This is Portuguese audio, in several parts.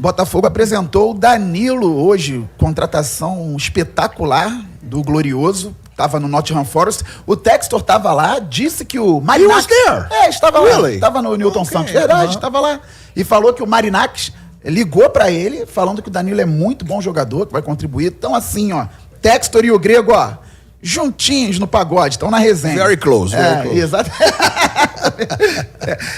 Botafogo apresentou o Danilo hoje, contratação espetacular do Glorioso. Estava no Nottingham Forest. O Textor estava lá, disse que o Marinakis... estava lá. Estava no Newton Santos. Verdade, estava lá. E falou que o Marinakis ligou para ele, falando que o Danilo é muito bom jogador, que vai contribuir. Então, assim, ó, Textor e o Grego, ó, juntinhos no pagode, estão na resenha. Very close, very close. Exato.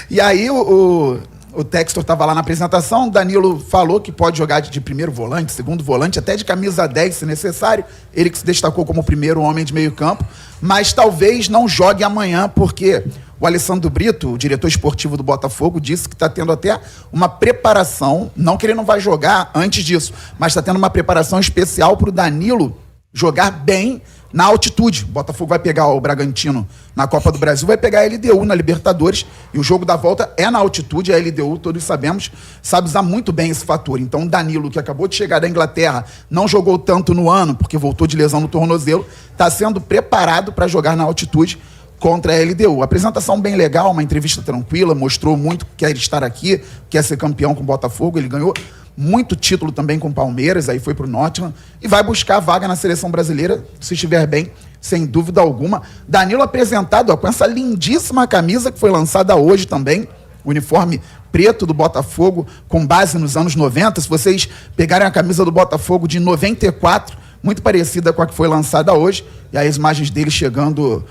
E aí, o Textor estava lá na apresentação, o Danilo falou que pode jogar de primeiro volante, segundo volante, até de camisa 10, se necessário. Ele que se destacou como o primeiro homem de meio campo, mas talvez não jogue amanhã, porque o Alessandro Brito, o diretor esportivo do Botafogo, disse que está tendo até uma preparação, não que ele não vai jogar antes disso, mas está tendo uma preparação especial para o Danilo jogar bem na altitude. O Botafogo vai pegar o Bragantino na Copa do Brasil, vai pegar a LDU na Libertadores, e o jogo da volta é na altitude. A LDU, todos sabemos, sabe usar muito bem esse fator. Então o Danilo, que acabou de chegar da Inglaterra, não jogou tanto no ano, porque voltou de lesão no tornozelo, está sendo preparado para jogar na altitude contra a LDU. Apresentação bem legal, uma entrevista tranquila, mostrou muito que quer estar aqui, quer ser campeão com o Botafogo. Ele ganhou muito título também com o Palmeiras, aí foi pro Nottingham, e vai buscar a vaga na seleção brasileira, se estiver bem, sem dúvida alguma. Danilo apresentado, ó, com essa lindíssima camisa que foi lançada hoje também, uniforme preto do Botafogo, com base nos anos 90. Se vocês pegarem a camisa do Botafogo de 94, muito parecida com a que foi lançada hoje, e aí as imagens dele chegando,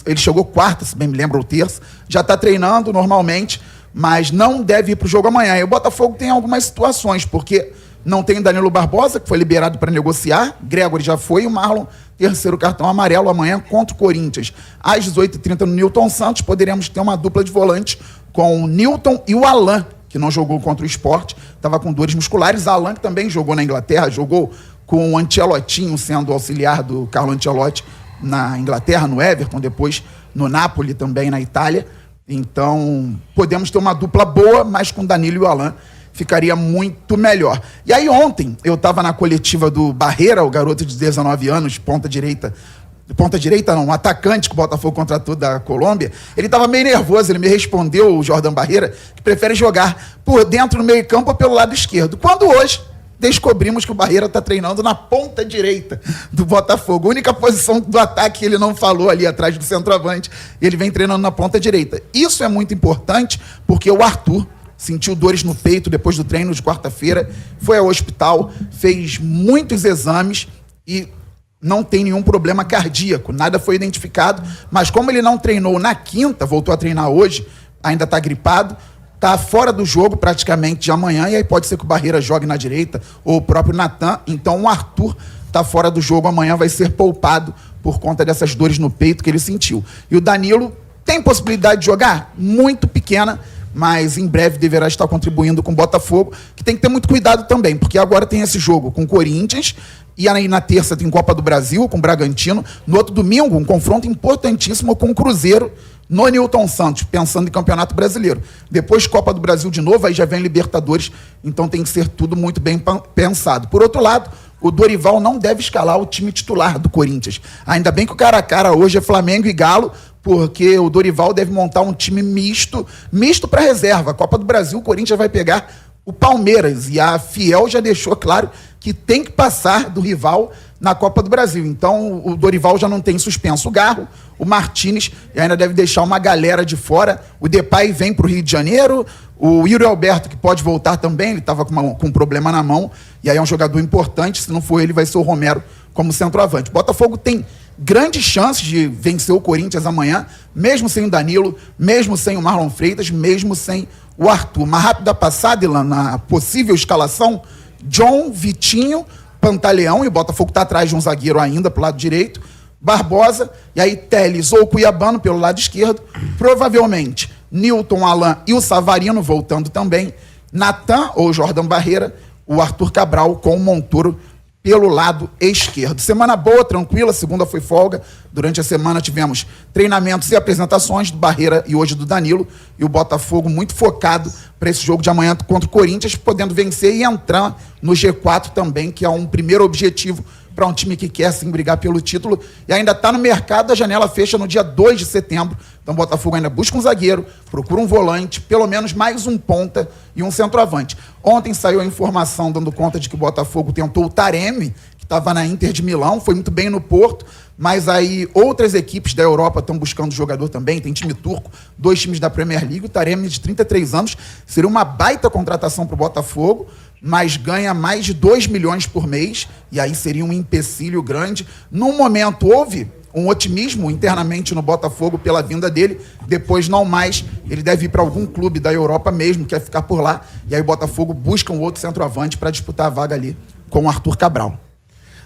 ele chegou quarta, se bem me lembro, ou terça, já está treinando normalmente, mas não deve ir para o jogo amanhã. E o Botafogo tem algumas situações, porque não tem o Danilo Barbosa, que foi liberado para negociar, Gregory já foi, e o Marlon, terceiro cartão amarelo amanhã contra o Corinthians. Às 18h30 no Newton Santos, poderíamos ter uma dupla de volantes com o Newton e o Alan, que não jogou contra o Sport, estava com dores musculares. Alan, que também jogou na Inglaterra, jogou com o Ancelottinho, sendo auxiliar do Carlo Ancelotti na Inglaterra, no Everton, depois no Napoli também, na Itália. Então, podemos ter uma dupla boa, mas com Danilo e o Alan ficaria muito melhor. E aí ontem, eu estava na coletiva do Barreira, o garoto de 19 anos, ponta direita não, um atacante que o Botafogo contratou da Colômbia. Ele estava meio nervoso, ele me respondeu, o Jordan Barreira, que prefere jogar por dentro no meio campo ou pelo lado esquerdo. Quando hoje descobrimos que o Barreira está treinando na ponta direita do Botafogo. A única posição do ataque que ele não falou ali atrás do centroavante, ele vem treinando na ponta direita. Isso é muito importante porque o Arthur sentiu dores no peito depois do treino de quarta-feira, foi ao hospital, fez muitos exames e não tem nenhum problema cardíaco, nada foi identificado, mas como ele não treinou na quinta, voltou a treinar hoje, ainda está gripado, está fora do jogo praticamente de amanhã, e aí pode ser que o Barreira jogue na direita, ou o próprio Natan. Então o Arthur está fora do jogo, amanhã vai ser poupado por conta dessas dores no peito que ele sentiu. E o Danilo tem possibilidade de jogar? Muito pequena, mas em breve deverá estar contribuindo com o Botafogo, que tem que ter muito cuidado também, porque agora tem esse jogo com o Corinthians, e aí na terça tem Copa do Brasil com o Bragantino, no outro domingo um confronto importantíssimo com o Cruzeiro, no Newton Santos, pensando em Campeonato Brasileiro. Depois Copa do Brasil de novo, aí já vem Libertadores, então tem que ser tudo muito bem pensado. Por outro lado, o Dorival não deve escalar o time titular do Corinthians. Ainda bem que o cara a cara hoje é Flamengo e Galo, porque o Dorival deve montar um time misto para reserva. A Copa do Brasil, o Corinthians vai pegar o Palmeiras, e a Fiel já deixou claro que tem que passar do rival na Copa do Brasil. Então o Dorival já não tem suspenso o Garro, o Martínez, e ainda deve deixar uma galera de fora. O Depay vem para o Rio de Janeiro, o Yuri Alberto, que pode voltar também, ele estava com um problema na mão, e aí é um jogador importante. Se não for ele, vai ser o Romero como centroavante. O Botafogo tem grandes chances de vencer o Corinthians amanhã, mesmo sem o Danilo, mesmo sem o Marlon Freitas, mesmo sem o Arthur. Uma rápida passada, Ilan, na possível escalação: John, Vitinho, Pantaleão, e o Botafogo está atrás de um zagueiro ainda para o lado direito, Barbosa, e aí Teles ou Cuiabano pelo lado esquerdo, provavelmente Newton, Alan e o Savarino voltando também, Natan ou Jordan Barreira, o Arthur Cabral com o Montoro pelo lado esquerdo. Semana boa, tranquila, segunda foi folga. Durante a semana tivemos treinamentos e apresentações do Barreira e hoje do Danilo, e o Botafogo muito focado para esse jogo de amanhã contra o Corinthians, podendo vencer e entrar no G4 também, que é um primeiro objetivo para um time que quer sim brigar pelo título e ainda está no mercado. A janela fecha no dia 2 de setembro. Então o Botafogo ainda busca um zagueiro, procura um volante, pelo menos mais um ponta e um centroavante. Ontem saiu a informação dando conta de que o Botafogo tentou o Taremi, que estava na Inter de Milão, foi muito bem no Porto, mas aí outras equipes da Europa estão buscando jogador também. Tem time turco, 2 times da Premier League. O Taremi, de 33 anos, seria uma baita contratação para o Botafogo, mas ganha mais de 2 milhões por mês, e aí seria um empecilho grande. No momento houve um otimismo internamente no Botafogo pela vinda dele, depois não mais. Ele deve ir para algum clube da Europa mesmo, quer ficar por lá, e aí o Botafogo busca um outro centroavante para disputar a vaga ali com o Arthur Cabral.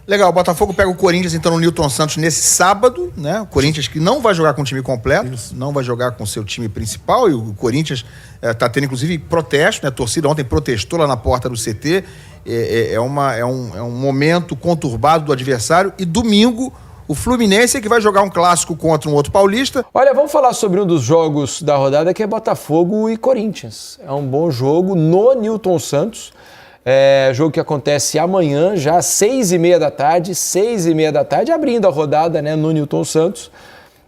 Legal, o Botafogo pega o Corinthians, então, no Newton Santos nesse sábado, né? O Corinthians que não vai jogar com o time completo, não vai jogar com o seu time principal, e o Corinthians está tendo, inclusive, protesto, né? A torcida ontem protestou lá na porta do CT. É um momento conturbado do adversário. E domingo, o Fluminense é que vai jogar um clássico contra um outro paulista. Olha, vamos falar sobre um dos jogos da rodada, que é Botafogo e Corinthians. É um bom jogo no Newton Santos. Jogo que acontece amanhã, já às 6h30 da tarde, 6h30 da tarde, abrindo a rodada, né, no Newton Santos.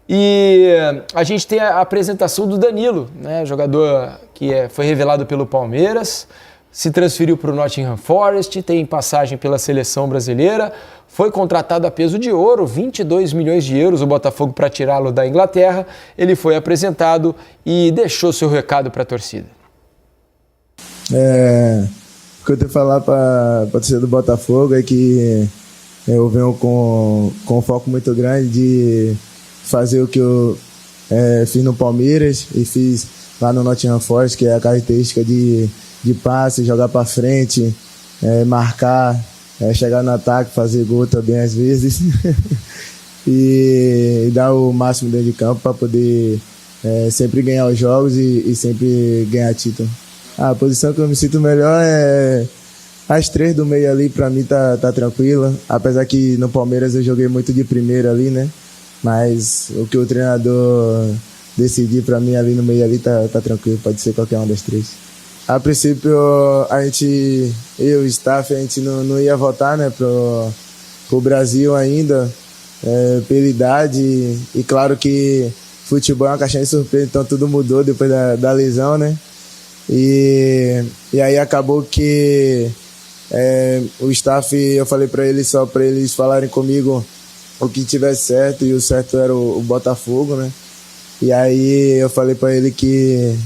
E a gente tem a apresentação do Danilo, né, jogador que foi revelado pelo Palmeiras, se transferiu para o Nottingham Forest, tem passagem pela seleção brasileira, foi contratado a peso de ouro, 22 milhões de euros, o Botafogo para tirá-lo da Inglaterra. Ele foi apresentado e deixou seu recado para a torcida. O que eu tenho que falar para a torcida do Botafogo é que eu venho com um foco muito grande de fazer o que eu fiz no Palmeiras e fiz lá no Nottingham Forest, que é a característica de passe, jogar para frente, marcar, chegar no ataque, fazer gol também às vezes e dar o máximo dentro de campo para poder sempre ganhar os jogos e sempre ganhar título. A posição que eu me sinto melhor é as 3 do meio ali, pra mim tá tranquila. Apesar que no Palmeiras eu joguei muito de primeira ali, né? Mas o que o treinador decidir pra mim ali no meio ali tá tranquilo, pode ser qualquer uma das 3. A princípio, eu e o staff, a gente não ia votar, né, pro Brasil ainda, pela idade. E claro que futebol é uma caixinha de surpresa, então tudo mudou depois da lesão, né? E aí acabou que o staff, eu falei para eles só para eles falarem comigo o que tivesse certo, e o certo era o Botafogo, né? E aí eu falei para ele que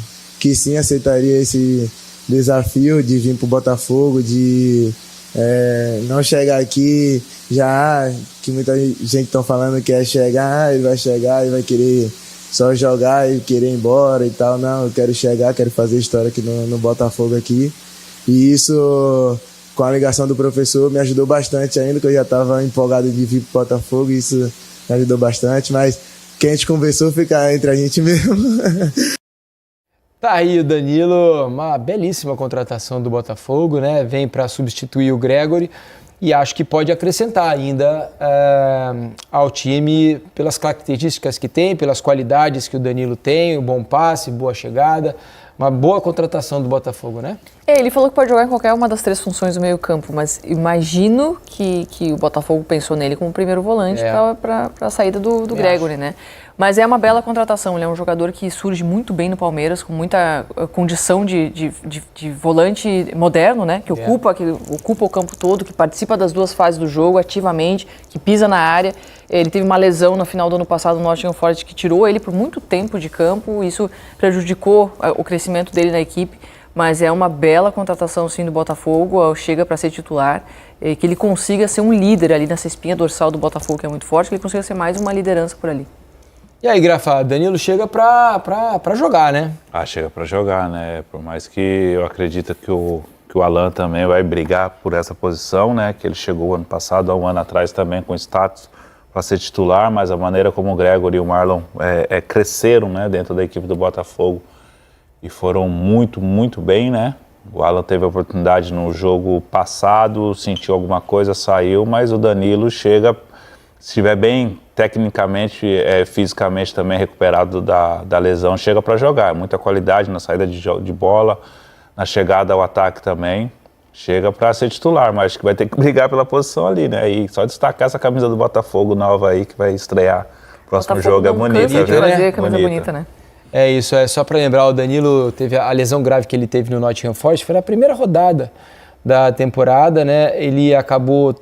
sim, aceitaria esse desafio de vir pro Botafogo, de não chegar aqui já, que muita gente estão falando que é chegar, ele vai chegar e vai querer só jogar e querer ir embora e tal. Não, eu quero chegar, quero fazer história aqui no Botafogo aqui. E isso, com a ligação do professor, me ajudou bastante ainda, que eu já estava empolgado de vir pro Botafogo, e isso me ajudou bastante, mas quem a gente conversou fica entre a gente mesmo. Tá aí o Danilo, uma belíssima contratação do Botafogo, né? Vem para substituir o Gregori. E acho que pode acrescentar ainda ao time pelas características que tem, pelas qualidades que o Danilo tem, o bom passe, boa chegada. Uma boa contratação do Botafogo, né? Ele falou que pode jogar em qualquer uma das 3 funções do meio campo, mas imagino que o Botafogo pensou nele como primeiro volante para a saída do Gregori, né? Mas é uma bela contratação, ele é um jogador que surge muito bem no Palmeiras, com muita condição de volante moderno, né? Que ocupa o campo todo, que participa das 2 fases do jogo ativamente, que pisa na área. Ele teve uma lesão no final do ano passado no Nottingham Forest que tirou ele por muito tempo de campo, isso prejudicou o crescimento dele na equipe, mas é uma bela contratação sim do Botafogo, chega para ser titular, que ele consiga ser um líder ali nessa espinha dorsal do Botafogo, que é muito forte, que ele consiga ser mais uma liderança por ali. E aí, Grafa, Danilo chega pra jogar, né? Chega pra jogar, né? Por mais que eu acredito que o Alan também vai brigar por essa posição, né? Que ele chegou ano passado, há um ano atrás também com status para ser titular, mas a maneira como o Gregori e o Marlon cresceram, né? Dentro da equipe do Botafogo e foram muito, muito bem, né? O Alan teve a oportunidade no jogo passado, sentiu alguma coisa, saiu, mas o Danilo chega, se estiver bem tecnicamente, fisicamente também recuperado da lesão, chega para jogar. Muita qualidade na saída de bola, na chegada ao ataque também. chega para ser titular, mas acho que vai ter que brigar pela posição ali, né? E só destacar essa camisa do Botafogo nova aí, que vai estrear. Próximo Botafogo jogo é bonita, viu? viu? Fazer camisa bonita, né? É isso, é só para lembrar, o Danilo teve a lesão grave que ele teve no Nottingham Forest, foi na primeira rodada da temporada, né? Ele acabou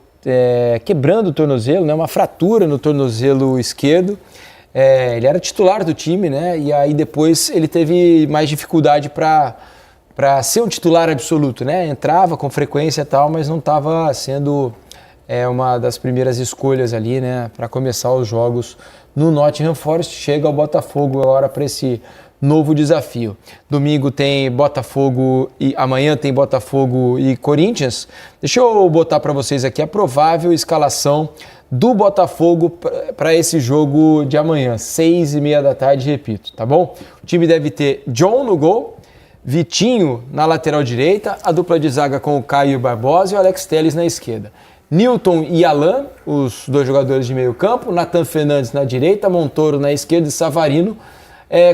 quebrando o tornozelo, né? Uma fratura no tornozelo esquerdo. Ele era titular do time, né? E aí depois ele teve mais dificuldade para ser um titular absoluto, né? Entrava com frequência e tal, mas não estava sendo uma das primeiras escolhas ali, né? Para começar os jogos no Nottingham Forest. Chega ao Botafogo agora para esse novo desafio. Domingo tem Botafogo e amanhã tem Botafogo e Corinthians. Deixa eu botar para vocês aqui a provável escalação do Botafogo para esse jogo de amanhã, 6h30 da tarde, repito, tá bom? O time deve ter John no gol, Vitinho na lateral direita, a dupla de zaga com o Caio Barbosa e o Alex Telles na esquerda. Nilton e Alan, os dois jogadores de meio campo, Nathan Fernandes na direita, Montoro na esquerda e Savarino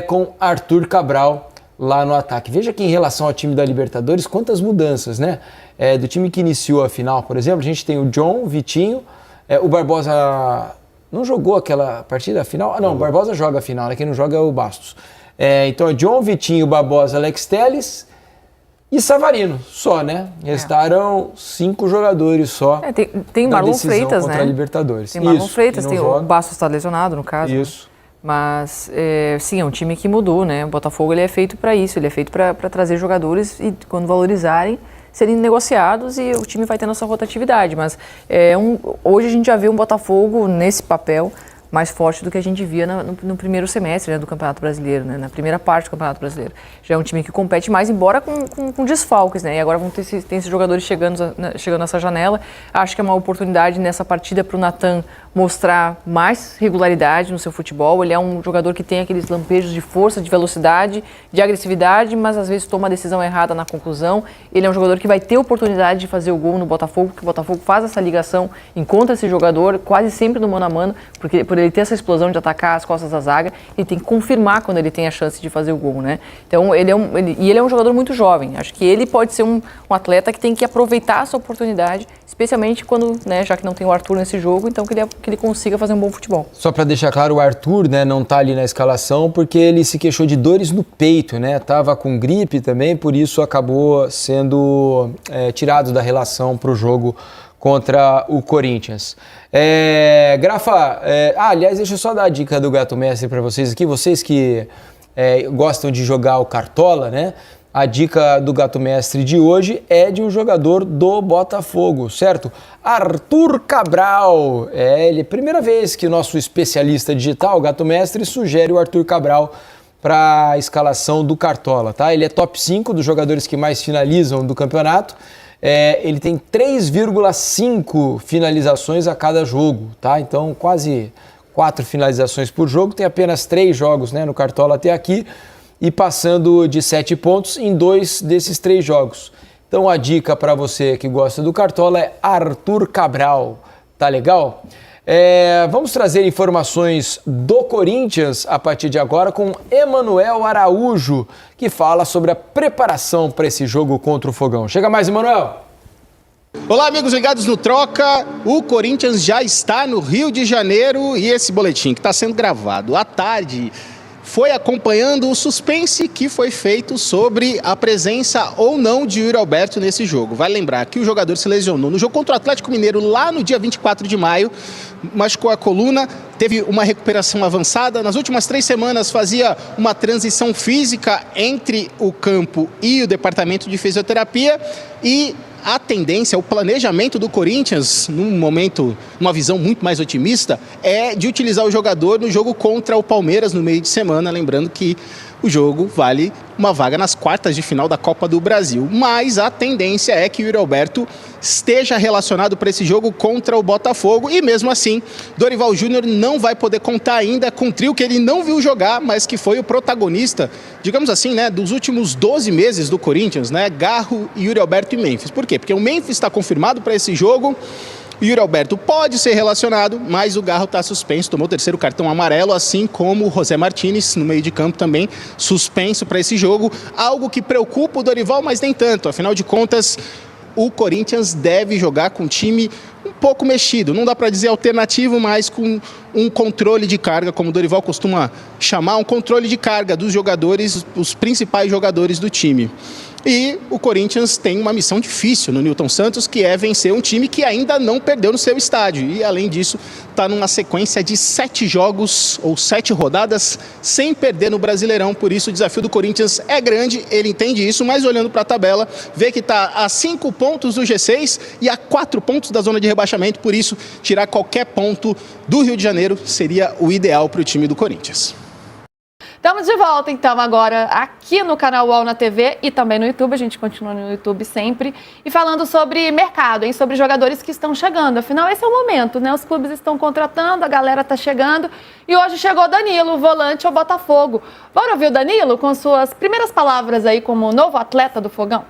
com Arthur Cabral lá no ataque. Veja que em relação ao time da Libertadores, quantas mudanças, né? Do time que iniciou a final, por exemplo, a gente tem o John, Vitinho, o Barbosa não jogou aquela partida final? Não, o Barbosa joga a final, né? Quem não joga é o Bastos. Então é John, Vitinho, Barbosa, Alex Telles e Savarino, só, né? Restaram 5 jogadores só. Tem Marlon Freitas, contra né? a Libertadores. Tem Marlon Isso, Freitas, tem o Bastos está lesionado, no caso. Isso. Mas, sim, é um time que mudou, né? O Botafogo ele é feito para isso, ele é feito para trazer jogadores e, quando valorizarem, serem negociados e o time vai tendo essa rotatividade. Mas hoje a gente já vê um Botafogo nesse papel mais forte do que a gente via no primeiro semestre, né, do Campeonato Brasileiro, né, na primeira parte do Campeonato Brasileiro. Já é um time que compete mais, embora com desfalques, né, e agora vão ter esses jogadores chegando nessa janela. Acho que é uma oportunidade nessa partida para o Nathan mostrar mais regularidade no seu futebol. Ele é um jogador que tem aqueles lampejos de força, de velocidade, de agressividade, mas às vezes toma a decisão errada na conclusão. Ele é um jogador que vai ter oportunidade de fazer o gol no Botafogo, porque o Botafogo faz essa ligação, encontra esse jogador quase sempre no mano a mano, porque por ele ter essa explosão de atacar as costas da zaga, ele tem que confirmar quando ele tem a chance de fazer o gol, né? Então ele é um jogador muito jovem. Acho que ele pode ser um atleta que tem que aproveitar essa oportunidade, especialmente quando, né, já que não tem o Arthur nesse jogo, então que ele consiga fazer um bom futebol. Só para deixar claro, o Arthur, né, não está ali na escalação porque ele se queixou de dores no peito, né? Tava com gripe também, por isso acabou sendo tirado da relação para o jogo contra o Corinthians. Grafa, aliás, deixa eu só dar a dica do Gato Mestre para vocês aqui, vocês que gostam de jogar o Cartola, né? A dica do Gato Mestre de hoje é de um jogador do Botafogo, certo? Arthur Cabral. Ele é a primeira vez que o nosso especialista digital, o Gato Mestre, sugere o Arthur Cabral para a escalação do Cartola, tá? Ele é top 5 dos jogadores que mais finalizam do campeonato. Ele tem 3,5 finalizações a cada jogo, tá? Então quase 4 finalizações por jogo. Tem apenas 3 jogos, né, no Cartola até aqui. E passando de 7 pontos em 2 desses 3 jogos. Então a dica para você que gosta do Cartola é Arthur Cabral, tá legal? Vamos trazer informações do Corinthians a partir de agora com Emanuel Araújo, que fala sobre a preparação para esse jogo contra o Fogão. Chega mais, Emanuel! Olá, amigos ligados no Troca. O Corinthians já está no Rio de Janeiro e esse boletim que está sendo gravado à tarde foi acompanhando o suspense que foi feito sobre a presença ou não de Yuri Alberto nesse jogo. Vai lembrar que o jogador se lesionou no jogo contra o Atlético Mineiro lá no dia 24 de maio, machucou a coluna, teve uma recuperação avançada. Nas últimas 3 semanas fazia uma transição física entre o campo e o departamento de fisioterapia e a tendência, o planejamento do Corinthians, num momento, uma visão muito mais otimista, é de utilizar o jogador no jogo contra o Palmeiras no meio de semana, lembrando que o jogo vale uma vaga nas quartas de final da Copa do Brasil. Mas a tendência é que o Yuri Alberto esteja relacionado para esse jogo contra o Botafogo e mesmo assim, Dorival Júnior não vai poder contar ainda com um trio que ele não viu jogar, mas que foi o protagonista, digamos assim, né, dos últimos 12 meses do Corinthians, né, Garro, Yuri Alberto e Memphis. Por quê? Porque o Memphis está confirmado para esse jogo. O Yuri Alberto pode ser relacionado, mas o Garro está suspenso, tomou o 3º cartão amarelo, assim como o José Martínez, no meio de campo também, suspenso para esse jogo. Algo que preocupa o Dorival, mas nem tanto. Afinal de contas, o Corinthians deve jogar com um time um pouco mexido. Não dá para dizer alternativo, mas com um controle de carga, como o Dorival costuma chamar, um controle de carga dos jogadores, os principais jogadores do time. E o Corinthians tem uma missão difícil no Newton Santos, que é vencer um time que ainda não perdeu no seu estádio. E, além disso, está numa sequência de 7 jogos ou 7 rodadas sem perder no Brasileirão. Por isso, o desafio do Corinthians é grande, ele entende isso, mas olhando para a tabela, vê que está a 5 pontos do G6 e a 4 pontos da zona de rebaixamento. Por isso, tirar qualquer ponto do Rio de Janeiro seria o ideal para o time do Corinthians. Estamos de volta, então, agora aqui no canal UOL na TV e também no YouTube. A gente continua no YouTube sempre. E falando sobre mercado, hein? Sobre jogadores que estão chegando. Afinal, esse é o momento, né? Os clubes estão contratando, a galera está chegando. E hoje chegou Danilo, volante ao Botafogo. Bora ouvir o Danilo com suas primeiras palavras aí como novo atleta do Fogão?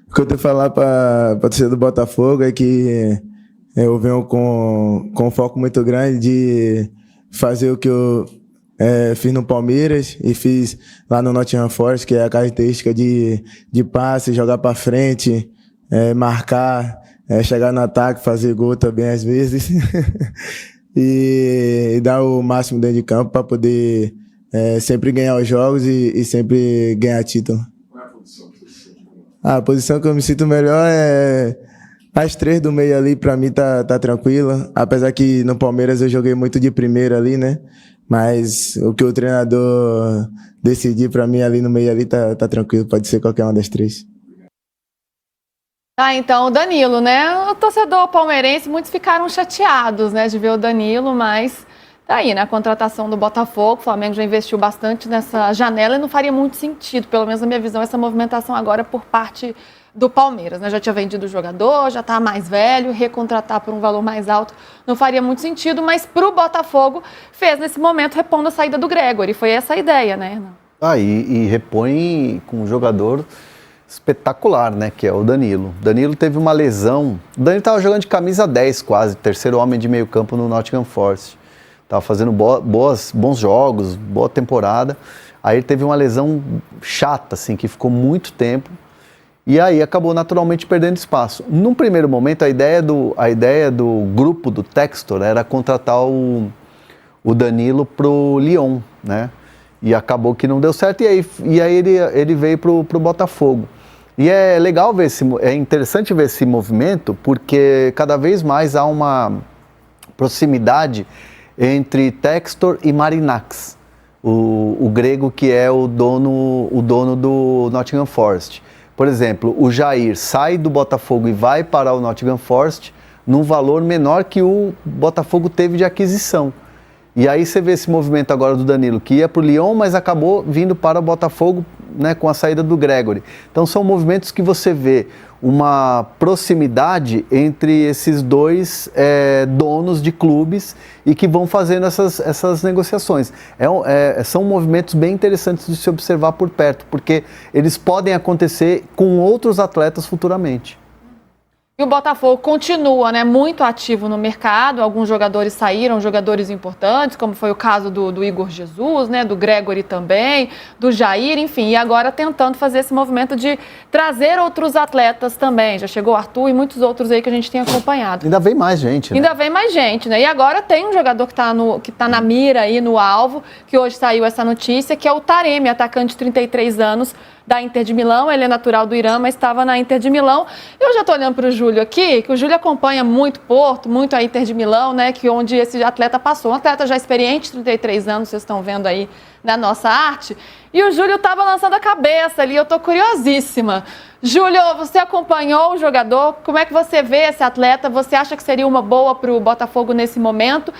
O que eu tenho que falar para a torcida do Botafogo é que eu venho com um foco muito grande de fazer o que eu fiz no Palmeiras e fiz lá no Nottingham Forest, que é a característica de passe, jogar para frente, marcar, chegar no ataque, fazer gol também às vezes e dar o máximo dentro de campo para poder sempre ganhar os jogos e sempre ganhar título. A posição que eu me sinto melhor é as 3 do meio ali, para mim tá tranquila, apesar que no Palmeiras eu joguei muito de primeira ali, né? Mas o que o treinador decidir para mim ali no meio ali tá tranquilo, pode ser qualquer uma das 3. Então, o Danilo, né? O torcedor palmeirense, muitos ficaram chateados, né, de ver o Danilo, mas tá aí, né? A contratação do Botafogo, o Flamengo já investiu bastante nessa janela e não faria muito sentido, pelo menos na minha visão, essa movimentação agora por parte do Palmeiras, né? Já tinha vendido o jogador, já está mais velho, recontratar por um valor mais alto não faria muito sentido, mas para o Botafogo fez nesse momento repondo a saída do Gregory, foi essa a ideia, né? E repõe com um jogador espetacular, né, que é o Danilo. O Danilo teve uma lesão, o Danilo estava jogando de camisa 10 quase, terceiro homem de meio campo no Nottingham Forest, estava fazendo bons jogos, boa temporada, aí ele teve uma lesão chata, assim, que ficou muito tempo, e aí acabou naturalmente perdendo espaço. Num primeiro momento, a ideia do grupo do Textor era contratar o Danilo pro Lyon, né? E acabou que não deu certo, e aí ele veio pro Botafogo. E é legal ver é interessante ver esse movimento, porque cada vez mais há uma proximidade entre Textor e Marinax, o grego que é o dono do Nottingham Forest. Por exemplo, o Jair sai do Botafogo e vai para o Nottingham Forest num valor menor que o Botafogo teve de aquisição. E aí você vê esse movimento agora do Danilo, que ia para o Lyon, mas acabou vindo para o Botafogo, né, com a saída do Gregory. Então são movimentos que você vê uma proximidade entre esses dois donos de clubes e que vão fazendo essas negociações. São movimentos bem interessantes de se observar por perto, porque eles podem acontecer com outros atletas futuramente. E o Botafogo continua, né, muito ativo no mercado. Alguns jogadores saíram, jogadores importantes, como foi o caso do Igor Jesus, né, do Gregory também, do Jair, enfim. E agora tentando fazer esse movimento de trazer outros atletas também. Já chegou o Arthur e muitos outros aí que a gente tem acompanhado. Ainda vem mais gente, né? Ainda vem mais gente, né? E agora tem um jogador que tá na mira aí, no alvo, que hoje saiu essa notícia, que é o Taremi, atacante de 33 anos, da Inter de Milão. Ele é natural do Irã, mas estava na Inter de Milão. Eu já estou olhando para o Júlio aqui, que o Júlio acompanha muito Porto, muito a Inter de Milão, né, que onde esse atleta passou. Um atleta já experiente, 33 anos, vocês estão vendo aí na nossa arte. E o Júlio estava lançando a cabeça ali, eu estou curiosíssima. Júlio, você acompanhou o jogador, como é que você vê esse atleta? Você acha que seria uma boa para o Botafogo nesse momento?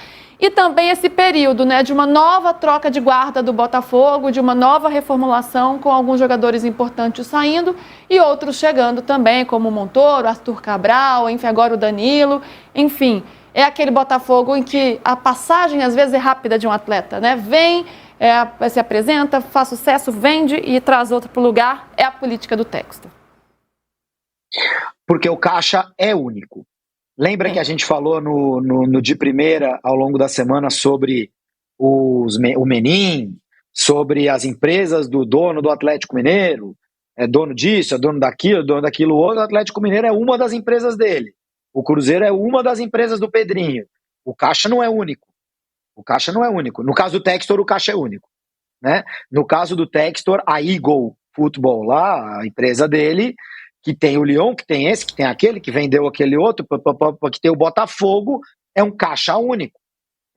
E também esse período, né, de uma nova troca de guarda do Botafogo, de uma nova reformulação com alguns jogadores importantes saindo e outros chegando também, como o Montoro, Arthur Cabral, enfim, agora o Danilo, enfim. É aquele Botafogo em que a passagem às vezes é rápida de um atleta, né? Vem, se apresenta, faz sucesso, vende e traz outro para o lugar. É a política do Textor. Porque o caixa é único. Lembra que a gente falou no de primeira, ao longo da semana, sobre o Menin, sobre as empresas do dono do Atlético Mineiro, é dono disso, é dono daquilo outro. O Atlético Mineiro é uma das empresas dele. O Cruzeiro é uma das empresas do Pedrinho. O caixa não é único. No caso do Textor, o caixa é único, né? No caso do Textor, a Eagle Football lá, a empresa dele, que tem o Lyon, que tem esse, que tem aquele, que vendeu aquele outro, que tem o Botafogo, é um caixa único.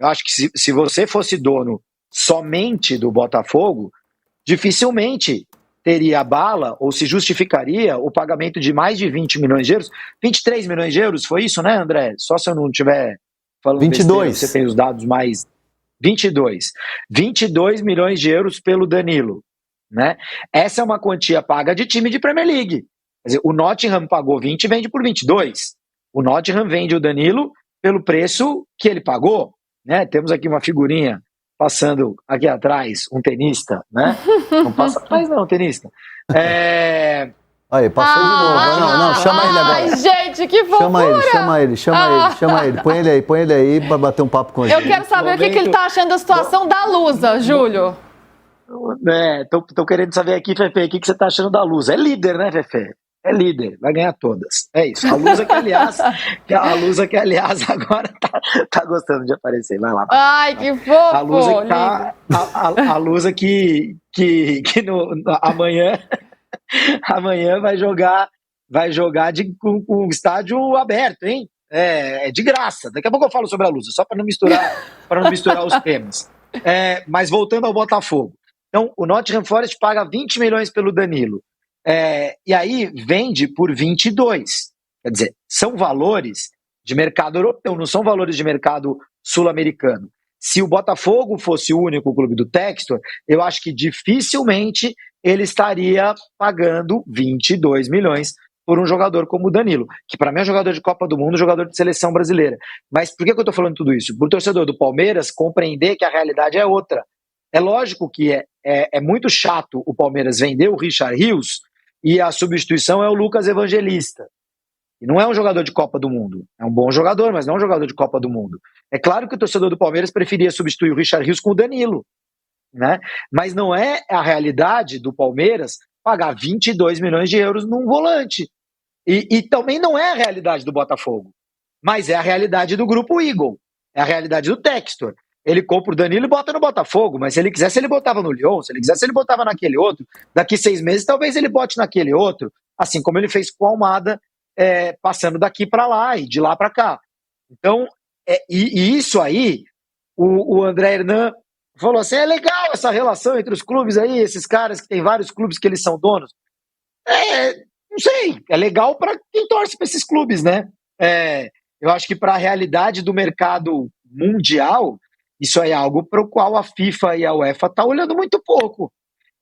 Eu acho que se você fosse dono somente do Botafogo, dificilmente teria bala ou se justificaria o pagamento de mais de 20 milhões de euros. 23 milhões de euros, foi isso, né, André? Só se eu não estiver falando 22. besteira, você tem os dados mais... 22 milhões de euros pelo Danilo, né? Essa é uma quantia paga de time de Premier League. Quer dizer, o Nottingham pagou 20 e vende por 22. O Nottingham vende o Danilo pelo preço que ele pagou, né? Temos aqui uma figurinha passando aqui atrás, um tenista, né? Não passa atrás não, tenista. Aí, passou de novo. Não, chama ele agora. Ai, gente, que fofura! Chama ele. Põe ele aí pra bater um papo com ele. Eu quero saber o que ele tá achando da situação da Lusa, Júlio. Tô querendo saber aqui, Fefe, o que você tá achando da Lusa? É líder, né, Fefe? É líder, vai ganhar todas. É isso. A Lusa que, aliás, agora tá gostando de aparecer. Vai lá. Ai, que fofo! A Lusa que amanhã vai jogar com o estádio aberto, hein? É de graça. Daqui a pouco eu falo sobre a Lusa, só para não misturar os temas. Mas voltando ao Botafogo. Então, o Nottingham Forest paga 20 milhões pelo Danilo. E aí vende por 22. Quer dizer, são valores de mercado europeu, não são valores de mercado sul-americano. Se o Botafogo fosse o único clube do Textor, eu acho que dificilmente ele estaria pagando 22 milhões por um jogador como o Danilo, que para mim é um jogador de Copa do Mundo, jogador de seleção brasileira. Mas por que eu estou falando tudo isso? Para o torcedor do Palmeiras compreender que a realidade é outra. É lógico que é muito chato o Palmeiras vender o Richard Rios e a substituição é o Lucas Evangelista. E não é um jogador de Copa do Mundo. É um bom jogador, mas não é um jogador de Copa do Mundo. É claro que o torcedor do Palmeiras preferia substituir o Richard Rios com o Danilo, né? Mas não é a realidade do Palmeiras pagar 22 milhões de euros num volante. E também não é a realidade do Botafogo. Mas é a realidade do Grupo Eagle. É a realidade do Textor. Ele compra o Danilo e bota no Botafogo, mas se ele quisesse ele botava no Lyon, se ele quisesse ele botava naquele outro. Daqui 6 meses talvez ele bote naquele outro, assim como ele fez com o Almada, passando daqui para lá e de lá para cá. Então, e isso aí, o André Hernan falou assim, é legal essa relação entre os clubes aí, esses caras que tem vários clubes que eles são donos. Não sei, é legal para quem torce para esses clubes, né? Eu acho que para a realidade do mercado mundial, isso é algo para o qual a FIFA e a UEFA estão olhando muito pouco.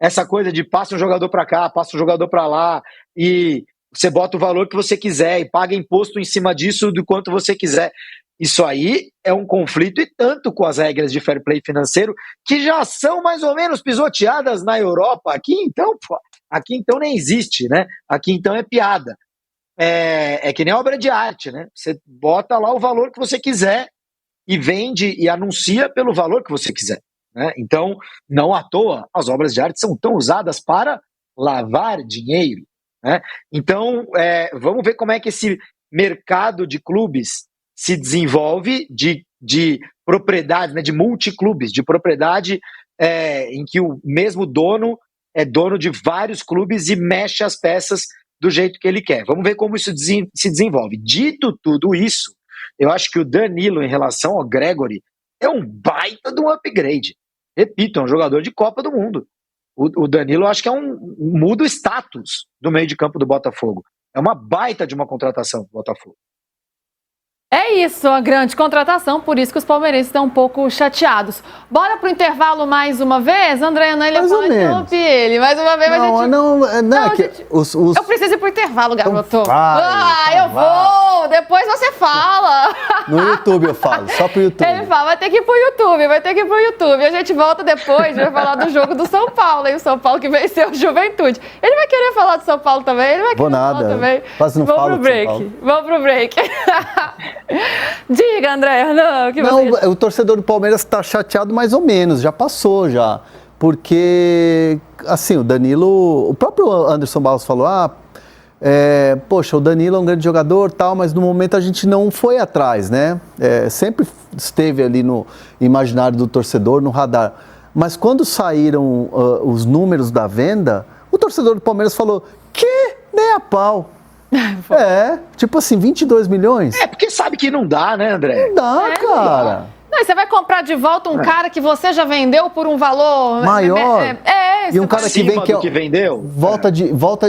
Essa coisa de passa um jogador para cá, passa um jogador para lá, e você bota o valor que você quiser e paga imposto em cima disso do quanto você quiser. Isso aí é um conflito e tanto com as regras de fair play financeiro que já são mais ou menos pisoteadas na Europa. Aqui então nem existe, né? Aqui então é piada. É que nem obra de arte, né? Você bota lá o valor que você quiser e vende e anuncia pelo valor que você quiser, né? Então, não à toa, as obras de arte são tão usadas para lavar dinheiro, né? Então, vamos ver como é que esse mercado de clubes se desenvolve de propriedade, né, de multiclubes, de propriedade em que o mesmo dono é dono de vários clubes e mexe as peças do jeito que ele quer. Vamos ver como isso se desenvolve. Dito tudo isso, eu acho que o Danilo, em relação ao Gregory, é um baita de um upgrade. Repito, é um jogador de Copa do Mundo. O Danilo, eu acho que muda o status do meio de campo do Botafogo. É uma baita de uma contratação do Botafogo. É isso, a grande contratação, por isso que os palmeirenses estão um pouco chateados. Bora pro intervalo mais uma vez? André Hernan, ele fala interrompe ele. Mais uma vez, eu preciso ir pro intervalo, garoto. Então eu vou, depois você fala. No YouTube eu falo, só pro YouTube. Ele fala, vai ter que ir pro YouTube. A gente volta depois, vai falar do jogo do São Paulo, hein? O São Paulo que venceu o Juventude. Ele vai querer falar do São Paulo também? Ele vai querer falar também. Quase não falo do São Paulo. Vamos pro break. Diga, André Hernan, o que você... O torcedor do Palmeiras está chateado mais ou menos, já passou já. porque, assim, o Danilo... O próprio Anderson Barros falou, poxa, o Danilo é um grande jogador, tal, mas no momento a gente não foi atrás, né? Sempre esteve ali no imaginário do torcedor, no radar. Mas quando saíram os números da venda, o torcedor do Palmeiras falou, que nem a pau. Tipo assim, 22 milhões? Porque sabe que não dá, né, André? Não dá, cara. Não, você vai comprar de volta um cara que você já vendeu por um valor maior. É, E um cara que vem do que vendeu.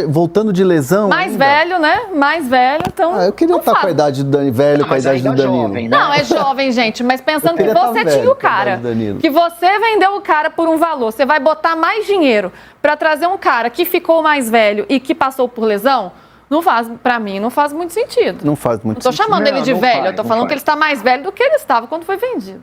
Voltando de lesão. mais ainda. velho, né? Mais velho, então. Eu queria estar com a idade do Danilo, velho, com a idade do Danilo. Jovem, né? Não, é jovem, gente, mas pensando que queria tá você velho tinha o com a idade cara, do Danilo. que você vendeu o cara por um valor, você vai botar mais dinheiro pra trazer um cara que ficou mais velho e que passou por lesão? Não faz, pra mim, não faz muito sentido. Não faz muito Não tô sentido. chamando ele de não velho, faz, eu tô não falando faz. que ele está mais velho do que ele estava quando foi vendido.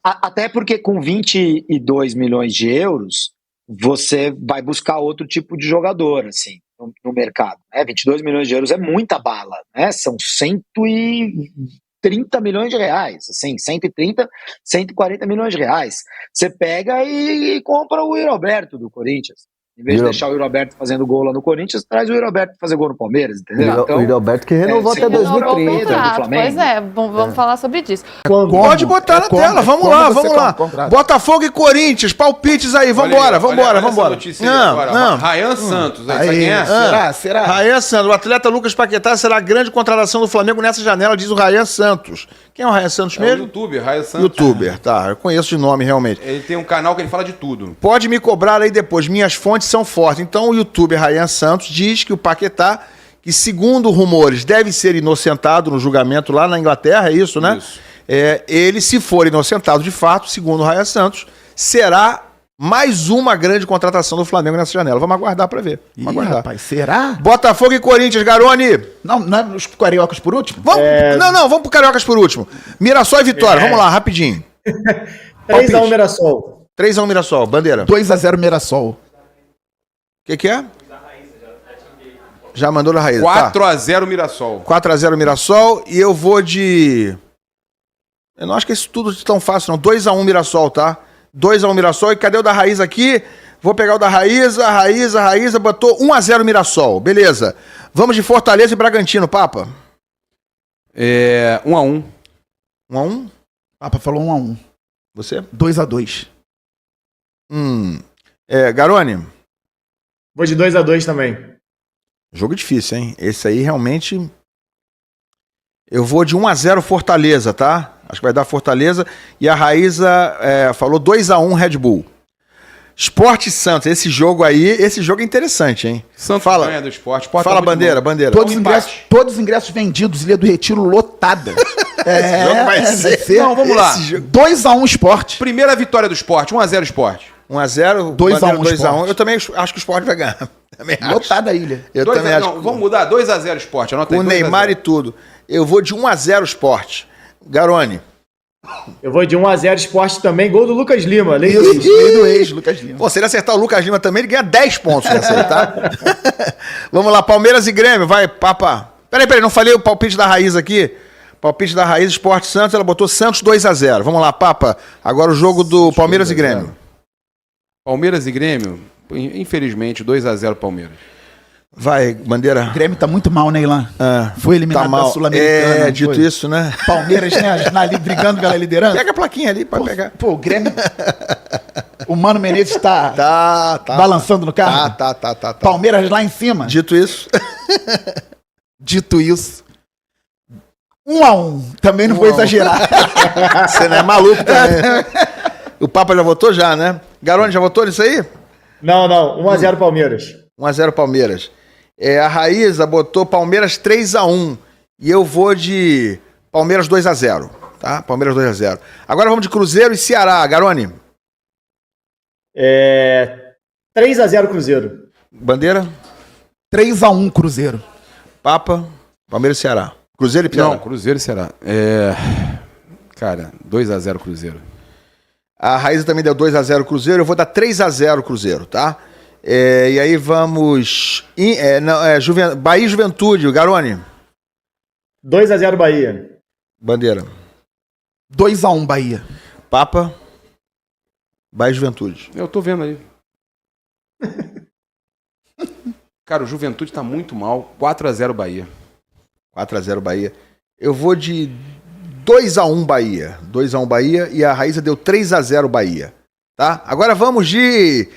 Até porque com 22 milhões de euros, você vai buscar outro tipo de jogador, assim, no mercado. 22 milhões de euros é muita bala, né? São 130 milhões de reais, assim, 130, 140 milhões de reais. Você pega e compra o Yuri Alberto do Corinthians. Em vez de deixar o Yuri Alberto fazendo gol lá no Corinthians, traz o Yuri Alberto fazer gol no Palmeiras, entendeu? O Yuri Alberto que renovou até Renovou o 2030. contrato, do Flamengo. pois é, vamos falar sobre disso. Pode botar na tela, vamos lá. Contrato. Botafogo e Corinthians, palpites aí, vambora. Essa notícia aí agora. Ryan Santos, aí, sabe quem é? Será? Ryan Santos, o atleta Lucas Paquetá será a grande contratação do Flamengo nessa janela, diz o Ryan Santos. Quem é o Ryan Santos É o mesmo? youtuber, Ryan Santos. Youtuber, tá, eu conheço de nome realmente. Ele tem um canal que ele fala de tudo. Pode me cobrar aí depois, minhas fontes são fortes. Então o youtuber Ryan Santos diz que o Paquetá, que segundo rumores deve ser inocentado no julgamento lá na Inglaterra, é isso, né? Isso. Ele, se for inocentado de fato, segundo o Ryan Santos, será mais uma grande contratação do Flamengo nessa janela. Vamos aguardar para ver. Vamos aguardar. Rapaz, será? Botafogo e Corinthians, Garoni. Não é os cariocas por último? Vamos, vamos pro Cariocas por último. Mirassol e Vitória, vamos lá, rapidinho. 3x1 Mirassol. 3x1 Mirassol, bandeira. 2x0 Mirassol. O que é? Já mandou na raiz. 4x0 Mirassol. 4x0 Mirassol e eu vou de... Eu não acho que isso tudo é tão fácil não. 2x1 Mirassol, tá? 2x1 Mirassol. E cadê o da Raiz aqui? Vou pegar o da Raiz, a Raiz botou 1x0 Mirassol. Beleza. Vamos de Fortaleza e Bragantino, Papa. 1x1. 1x1? Papa falou 1x1. Você? 2x2. Garoni? Vou de 2x2 também. Jogo difícil, hein? Esse aí realmente... Eu vou de 1x0 Fortaleza, tá? Acho que vai dar Fortaleza. E a Raíza falou 2x1 Red Bull. Sport e Santos, esse jogo aí, é interessante, hein? Santos Fala. ganha do Sport. Fala, bandeira. Todos os ingressos vendidos, Ilha do Retiro lotada. Esse jogo vai ser. Não, vamos lá. 2x1 Sport. Primeira vitória do Sport, 1x0 Sport. 1x0, 2x1 2x1. Eu também acho que o Sport vai ganhar. Também acho. Lotada a ilha. Eu também acho. Vamos mudar, 2x0 Sport. Anota aí, Com o 2 a 0. Neymar e tudo. Eu vou de 1x0 Sport. Garoni. Eu vou de 1x0 Sport também. Gol do Lucas Lima. Lei do Isso, ex. lei do ex, Lucas Lima. Pô, se ele acertar o Lucas Lima também, ele ganha 10 pontos nessa aí, tá? Vamos lá, Palmeiras e Grêmio. Vai, Papa. Peraí, não falei o palpite da Raiz aqui. Palpite da Raiz, Sport Santos. Ela botou Santos 2x0. Vamos lá, Papa. Agora o jogo do Palmeiras e Grêmio. Palmeiras e Grêmio, infelizmente, 2x0 Palmeiras. Vai, bandeira. O Grêmio tá muito mal, Neylan. Foi eliminado Tá mal. da Sul-Americana. Dito foi. isso, né? Palmeiras, né? Ali brigando pela liderança. Pega a plaquinha ali pra pegar. Pô, o Grêmio... O Mano Menezes tá Tá. balançando no carro. Tá. Palmeiras lá em cima. Dito isso. Dito isso. 1x1. Também não vou exagerar. Você não é maluco também. O Papa já votou já, né? Garoni já votou nisso aí? Não. 1x0 Palmeiras. 1x0 Palmeiras. A Raíza botou Palmeiras 3x1. E eu vou de Palmeiras 2x0. Tá? Palmeiras 2x0. Agora vamos de Cruzeiro e Ceará. Garoni. 3x0 Cruzeiro. Bandeira. 3x1 Cruzeiro. Papa. Palmeiras e Ceará. Cruzeiro e Ceará. Não, Cruzeiro e Ceará. Cara, 2x0 Cruzeiro. A Raíza também deu 2x0 Cruzeiro. Eu vou dar 3x0 Cruzeiro, tá? E aí vamos... Bahia e Juventude. Garoni. 2x0 Bahia. Bandeira. 2x1 Bahia. Papa. Bahia e Juventude. Eu tô vendo ali. Cara, o Juventude tá muito mal. 4-0 Bahia. 4-0 Bahia. Eu vou de 2-1 Bahia. 2-1 Bahia e a Raíza deu 3-0 Bahia. Tá? Agora vamos de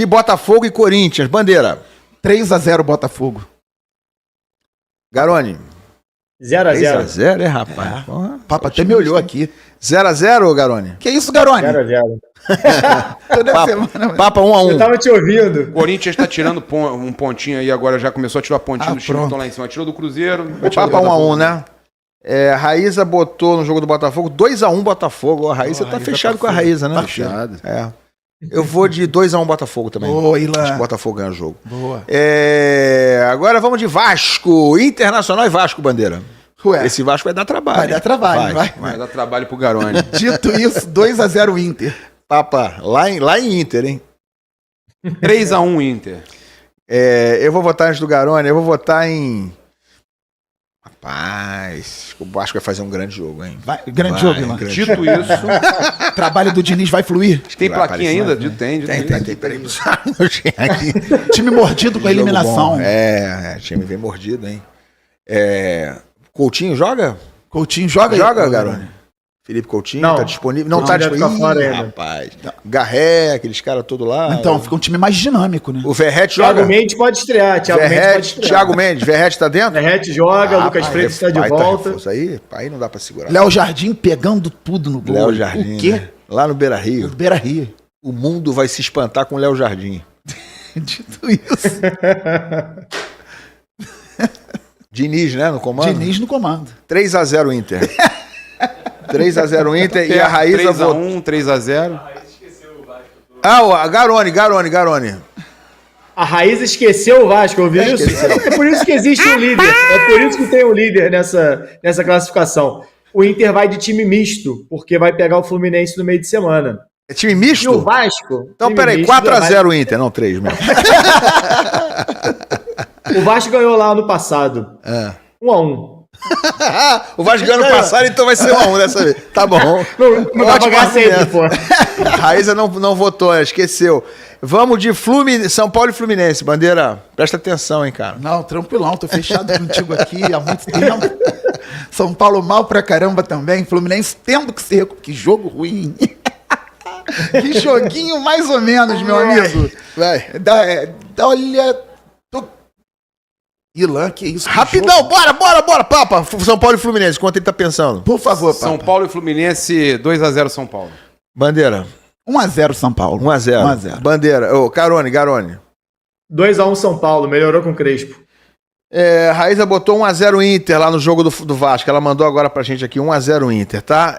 Botafogo e Corinthians. Bandeira. 3-0 Botafogo. Garone. 0-0. 3-0, rapaz? O Papa até me olhou aqui. 0-0, Garone? Que isso, Garone? 0-0. Toda semana. Papa 1-1. Eu tava te ouvindo. O Corinthians tá tirando um pontinho aí agora, já começou a tirar pontinho dos times que estão lá em cima. Tirou do Cruzeiro. Papa 1-1, né? Raíza botou no jogo do Botafogo 2-1 Botafogo. A Raíza tá fechado com a Raíza, né? Fechado. Eu vou de 2-1 Botafogo também. Boa, Ilan. Acho que o Botafogo ganha o jogo. Boa. Agora vamos de Vasco. Internacional e Vasco, Bandeira. Ué, Esse Vasco vai dar trabalho. vai dar trabalho, vai. Vai dar trabalho pro Garone. Dito isso, 2-0 Inter. Papa, lá em Inter, hein? 3-1 Inter. Eu vou votar antes do Garone, eu vou votar em... Rapaz, o Vasco vai fazer um grande jogo, hein? Grande jogo, Ilan. Dito isso, Trabalho do Diniz vai fluir. tem Vai plaquinha aparecer ainda? mais, né? Tem. Peraí. Aqui. Time mordido com a Jogo eliminação. bom. Time bem mordido, hein? Coutinho joga? Coutinho joga Joga, aí, Garone? Felipe Coutinho, Não. tá disponível? Não tá deve disponível. ficar fora ainda. Rapaz. Garré, aqueles caras todos lá. Então, fica um time mais dinâmico, né? O Verrete joga? Thiago Mendes pode estrear. Thiago Mendes, Verrete tá dentro? Verrete joga, Lucas Freitas está de volta. Reforço aí não dá pra segurar. Léo Jardim pegando tudo no gol. Léo Jardim. O quê? Né? Lá no Beira Rio. Beira Rio. O mundo vai se espantar com o Léo Jardim. Dito isso. Diniz, né, no comando? Diniz no comando. 3-0 Inter. 3-0 Inter e a Raíza 3-1, 3-0. o Garone. A Raiz esqueceu o Vasco, ouviu isso? É por isso que existe um líder. É por isso que tem um líder nessa classificação. O Inter vai de time misto, porque vai pegar o Fluminense no meio de semana. É time E o misto? Vasco... Então, time peraí, misto, 4-0 Inter, não 3 mesmo. O Vasco ganhou lá ano passado. 1-1. O Vasco ganhou no passado, então vai ser 1 dessa vez. Tá bom. Não dá pra ganhar sempre, pô. A Raíza não votou, esqueceu. Vamos de São Paulo e Fluminense. Bandeira, presta atenção, hein, cara. Não, tranquilão, tô fechado contigo aqui há muito tempo. São Paulo mal pra caramba também. Fluminense tendo que ser... Que jogo ruim. Que joguinho mais ou menos, meu amigo. Vai. Olha... Ilan, que isso? Que Rapidão, jogo. bora, Papa. São Paulo e Fluminense, quanto ele tá pensando? Por favor, São Papa. Paulo e Fluminense, 2-0 São Paulo. Bandeira, 1-0 São Paulo. 1-0. 1-0. Bandeira, Garone. 2-1 São Paulo, melhorou com o Crespo. Raíza botou 1-0 Inter lá no jogo do Vasco. Ela mandou agora pra gente aqui 1-0 Inter, tá?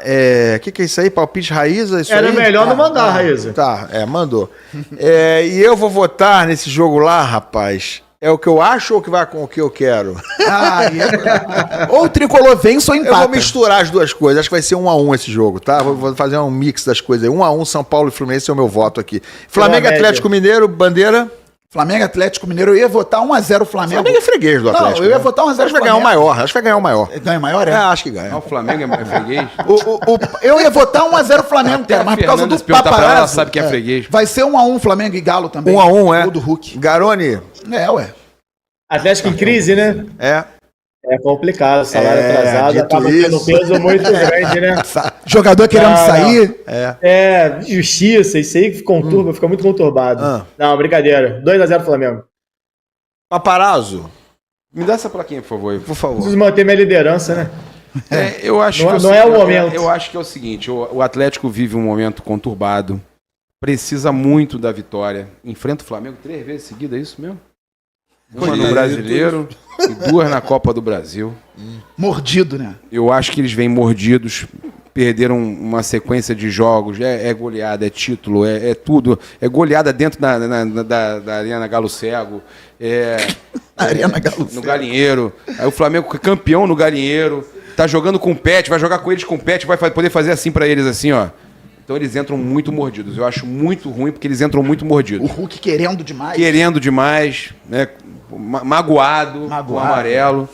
Que é isso aí? Palpite Raíza? Isso Era aí? melhor não mandar, Raíza. Tá, mandou. E eu vou votar nesse jogo lá, rapaz. É o que eu acho ou que vai com o que eu quero? Ou o tricolor vence ou empata. Eu vou misturar as duas coisas. Acho que vai ser 1-1 esse jogo, tá? Vou fazer um mix das coisas aí. 1-1 São Paulo e Fluminense é o meu voto aqui. Flamengo e Atlético Mineiro, Bandeira. Flamengo e Atlético Mineiro, eu ia votar 1-0 Flamengo. Flamengo é freguês do Atlético. Não, eu ia votar 1-0 Acho que vai ganhar o maior. Acho que vai ganhar o maior. Ganha maior, é? Acho que ganha. O Flamengo é freguês? Eu ia votar 1-0 Flamengo, cara, mas por causa do paparazzo. Ela paparazzo. sabe que é freguês. Vai ser 1-1 Flamengo e Galo também. 1-1, Gol do Hulk. Garone. Ué. Atlético em crise, né? É complicado, o salário atrasado, dito acaba tendo um peso muito grande, né? Jogador querendo sair. Justiça, isso aí conturba, fica muito conturbado. Não, brincadeira. 2-0 Flamengo. Paparazzo. Me dá essa plaquinha, por favor. Por favor. Preciso manter minha liderança, né? Eu acho não é o momento. Eu acho que é o seguinte, o Atlético vive um momento conturbado, precisa muito da vitória. Enfrenta o Flamengo 3 vezes seguida, é isso mesmo? Uma no Brasileiro e 2 na Copa do Brasil. Mordido, né? Eu acho que eles vêm mordidos, perderam uma sequência de jogos, é goleada, é título, é tudo. É goleada dentro da Arena Galo Cego, Arena Galo no Galinheiro. Aí o Flamengo é campeão no Galinheiro, tá jogando com o Pet, vai jogar com eles com o Pet, vai poder fazer assim pra eles, assim, ó. Então eles entram muito mordidos. Eu acho muito ruim porque eles entram muito mordidos. O Hulk querendo demais. Querendo demais, né? Magoado. Com o amarelo.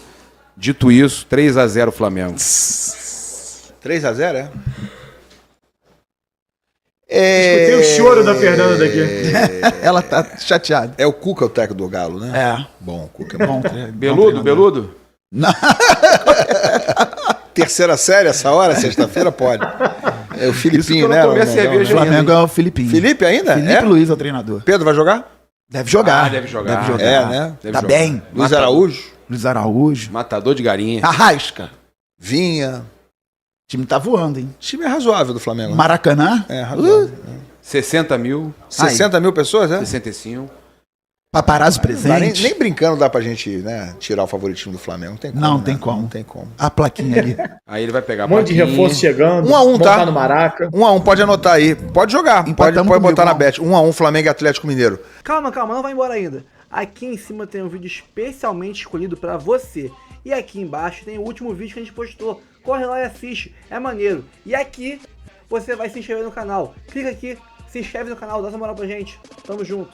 Dito isso, 3-0 Flamengo. 3-0, Escutei o choro da Fernanda daqui. Ela tá chateada. É o Cuca o técnico do Galo, né? É. Bom, o Cuca é bom. Beludo? Não. Terceira série, essa hora, sexta-feira, pode. É o Filipinho, né? tomei a cerveja O Flamengo é o Filipinho. Felipe ainda? Felipe Luiz é o treinador. Pedro vai jogar? Deve jogar. Deve jogar. É, né? Deve Tá jogar. bem. Luiz Araújo? Luiz Araújo. Matador de galinha. Arrasca. Vinha. O time tá voando, hein? O time é razoável do Flamengo. Né? Maracanã. É, razoável. 60 mil, 60 mil pessoas, né? 65. Paparazzo Dá nem, presente. nem brincando dá pra gente, né, tirar o favoritismo do Flamengo. Não tem como. Não né? tem como. Não tem como. A plaquinha ali. Aí ele vai pegar a Um monte de plaquinha. reforço chegando. 1 a 1, montar tá? no Maraca. 1 a 1, pode anotar aí. Pode jogar. Pode Empatamos botar comigo, na não. bet. 1 a 1, Flamengo e Atlético Mineiro. Calma, não vai embora ainda. Aqui em cima tem um vídeo especialmente escolhido pra você. E aqui embaixo tem o último vídeo que a gente postou. Corre lá e assiste, é maneiro. E aqui você vai se inscrever no canal. Clica aqui, se inscreve no canal, dá essa moral pra gente. Tamo junto.